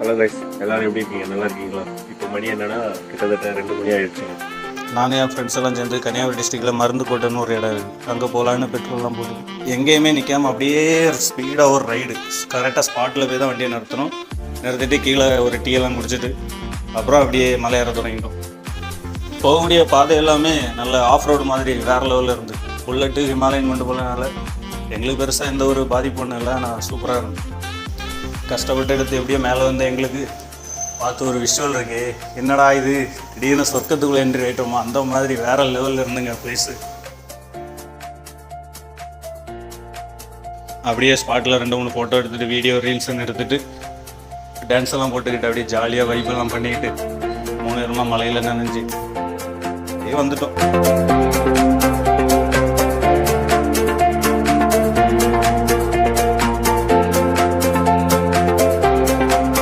Hello guys, எல்லாரும் எப்படி இருக்கீங்க? நல்லா இருக்கீங்களா? இப்போ மணி என்னன்னா கிட்டத்தட்ட 2 மணி ஆயிடுச்சு. நானும் என் ஃப்ரெண்ட்ஸ் எல்லாம் சேர்ந்து கன்னியாகுமரி டிஸ்ட்ரிக்டில் மருந்துக்கோட்டைன்னு ஒரு இடம் இருக்குது. அங்கே போகலான்னு பெட்ரோல்லாம் போட்டு எங்கேயுமே நிற்காமல் அப்படியே ஸ்பீடாக ஒரு ரைடு கரெக்டாக ஸ்பாட்டில் போய் தான் வண்டியை நிறுத்திட்டு கீழே ஒரு டீயெல்லாம் குடிச்சிட்டு அப்புறம் அப்படியே மலை ஏற தொடங்கிட்டோம். போகக்கூடிய பாதை எல்லாமே நல்ல ஆஃப் ரோடு மாதிரி வேறு லெவலில் இருந்து புல்லட்டு ஹிமாலயன் கொண்டு போனதுனால எங்களுக்கு பெருசாக எந்த ஒரு பாதிப்பு ஒன்றும் இல்லை. நான் சூப்பராக இருந்தேன். கஷ்டப்பட்டு எடுத்து எப்படியோ மேலே வந்து எங்களுக்கு பார்த்து ஒரு விஷுவல் இருக்கு, என்னடா இது திடீர்னு சொர்க்கத்துக்குள்ளே என்ட்ரி ஆகிட்டோமா அந்த மாதிரி வேறு லெவலில் இருந்துங்க பிளேஸு. அப்படியே ஸ்பாட்டில் 2-3 ஃபோட்டோ எடுத்துகிட்டு வீடியோ ரீல்ஸ்ன்னு எடுத்துகிட்டு டான்ஸ் எல்லாம் போட்டுக்கிட்டு அப்படியே ஜாலியாக வைப்பெல்லாம் பண்ணிக்கிட்டு 3 நேரமாக மலையில் நனைஞ்சு அப்படியே வந்துட்டோம்.